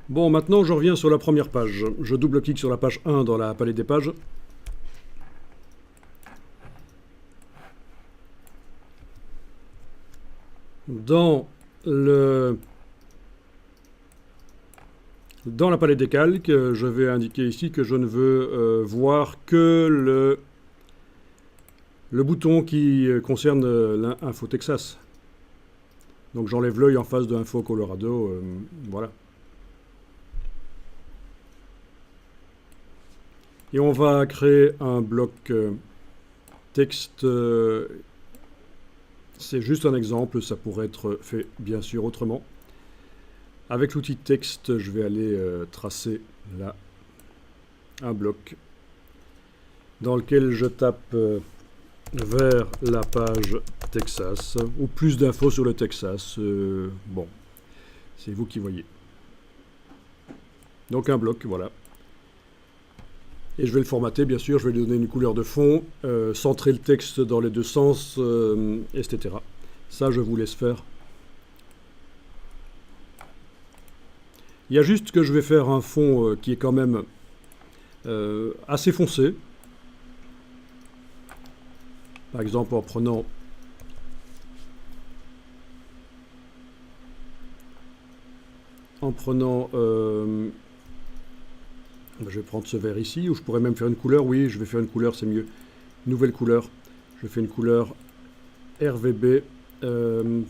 Bon, maintenant je reviens sur la première page. Je double-clique sur la page 1 dans la palette des pages. Dans la palette des calques, je vais indiquer ici que je ne veux voir que le bouton qui concerne l'Info Texas. Donc j'enlève l'œil en face de Info Colorado, voilà. Et on va créer un bloc texte. C'est juste un exemple, ça pourrait être fait bien sûr autrement. Avec l'outil texte, je vais aller tracer là un bloc dans lequel je tape vers la page Texas ou plus d'infos sur le Texas. Bon, c'est vous qui voyez. Donc un bloc, voilà. Et je vais le formater, bien sûr, je vais lui donner une couleur de fond, centrer le texte dans les deux sens, etc. Ça, je vous laisse faire. Il y a juste que je vais faire un fond qui est quand même assez foncé. Par exemple, en prenant je vais prendre ce vert ici, ou je pourrais même faire une couleur. Oui, je vais faire une couleur, c'est mieux. Nouvelle couleur. Je fais une couleur RVB, une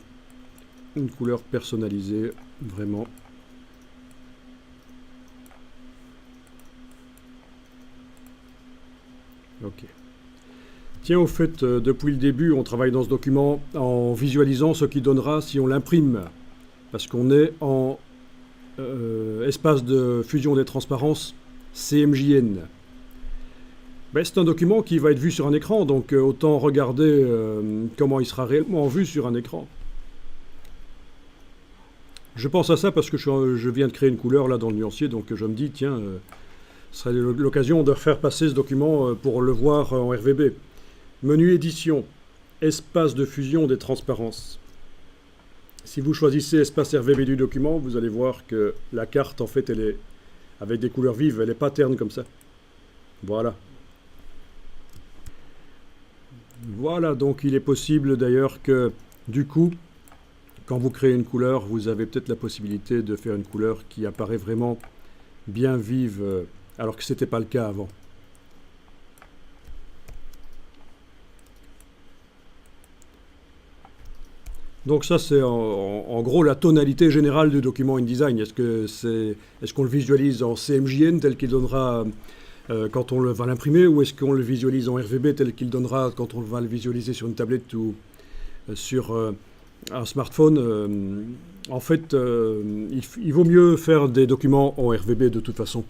couleur personnalisée, vraiment. Ok. Tiens, au fait, depuis le début, on travaille dans ce document en visualisant ce qui donnera si on l'imprime. Parce qu'on est en espace de fusion des transparences CMJN. Ben, c'est un document qui va être vu sur un écran, donc autant regarder comment il sera réellement vu sur un écran. Je pense à ça parce que je viens de créer une couleur là dans le nuancier, donc je me dis, tiens, ce serait l'occasion de faire passer ce document pour le voir en RVB. Menu édition, espace de fusion des transparences. Si vous choisissez espace RVB du document, vous allez voir que la carte, en fait, elle est avec des couleurs vives, elle n'est pas terne comme ça. Voilà. Voilà, donc il est possible d'ailleurs que, du coup, quand vous créez une couleur, vous avez peut-être la possibilité de faire une couleur qui apparaît vraiment bien vive, alors que ce n'était pas le cas avant. Donc ça, c'est en gros la tonalité générale du document InDesign. Est-ce qu'on le visualise en CMJN tel qu'il donnera quand on va l'imprimer, ou est-ce qu'on le visualise en RVB tel qu'il donnera quand on va le visualiser sur une tablette ou sur un smartphone? En fait, il vaut mieux faire des documents en RVB de toute façon,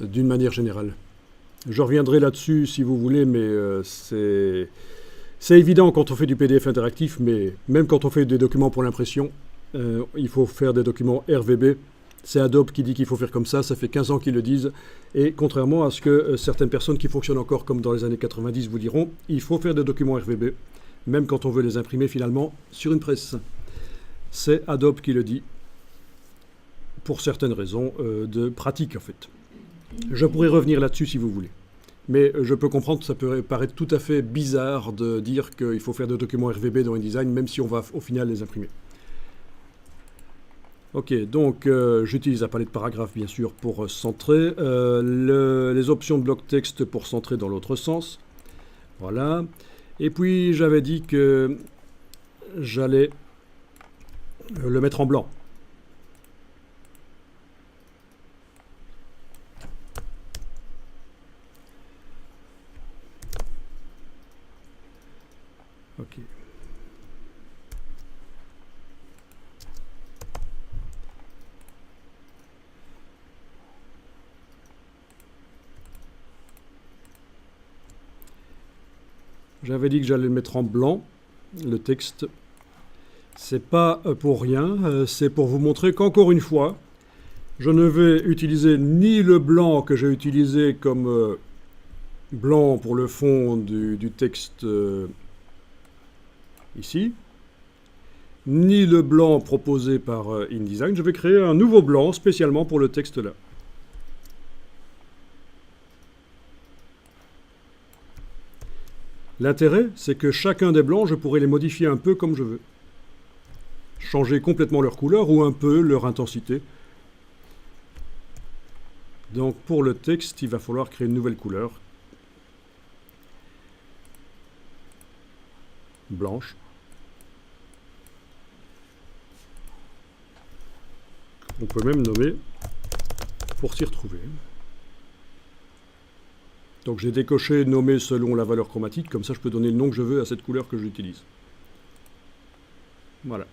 d'une manière générale. Je reviendrai là-dessus si vous voulez, mais c'est évident quand on fait du PDF interactif, mais même quand on fait des documents pour l'impression, il faut faire des documents RVB. C'est Adobe qui dit qu'il faut faire comme ça fait 15 ans qu'ils le disent. Et contrairement à ce que certaines personnes qui fonctionnent encore comme dans les années 90 vous diront, il faut faire des documents RVB, même quand on veut les imprimer finalement sur une presse. C'est Adobe qui le dit, pour certaines raisons de pratique en fait. Je pourrais revenir là-dessus si vous voulez. Mais je peux comprendre que ça peut paraître tout à fait bizarre de dire qu'il faut faire des documents RVB dans InDesign, même si on va au final les imprimer. Ok, donc j'utilise la palette paragraphe bien sûr pour centrer, les options de bloc texte pour centrer dans l'autre sens. Voilà. Et puis j'avais dit que j'allais le mettre en blanc. Ok. J'avais dit que j'allais le mettre en blanc, le texte. C'est pas pour rien, c'est pour vous montrer qu'encore une fois, je ne vais utiliser ni le blanc que j'ai utilisé comme blanc pour le fond du texte ici, ni le blanc proposé par InDesign. Je vais créer un nouveau blanc spécialement pour le texte là. L'intérêt, c'est que chacun des blancs, je pourrais les modifier un peu comme je veux. Changer complètement leur couleur ou un peu leur intensité. Donc pour le texte, il va falloir créer une nouvelle couleur. Blanche. On peut même nommer pour s'y retrouver. Donc j'ai décoché nommer selon la valeur chromatique, comme ça je peux donner le nom que je veux à cette couleur que j'utilise. Voilà.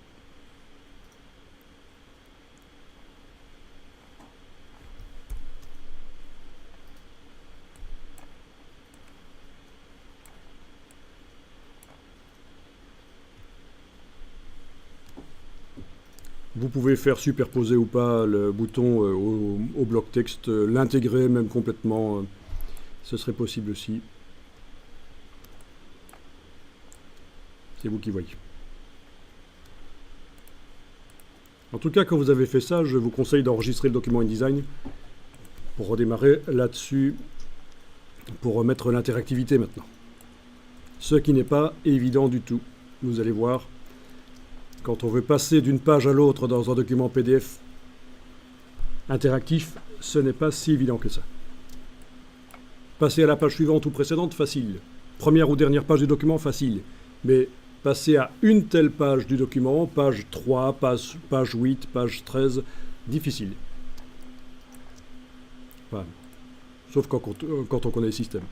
Vous pouvez faire superposer ou pas le bouton au bloc texte, l'intégrer même complètement, ce serait possible aussi. C'est vous qui voyez. En tout cas, quand vous avez fait ça, je vous conseille d'enregistrer le document InDesign pour redémarrer là-dessus, pour remettre l'interactivité maintenant. Ce qui n'est pas évident du tout. Vous allez voir. Quand on veut passer d'une page à l'autre dans un document PDF interactif, ce n'est pas si évident que ça. Passer à la page suivante ou précédente, facile. Première ou dernière page du document, facile. Mais passer à une telle page du document, page 3, page 8, page 13, difficile. Enfin, sauf quand on connaît le système.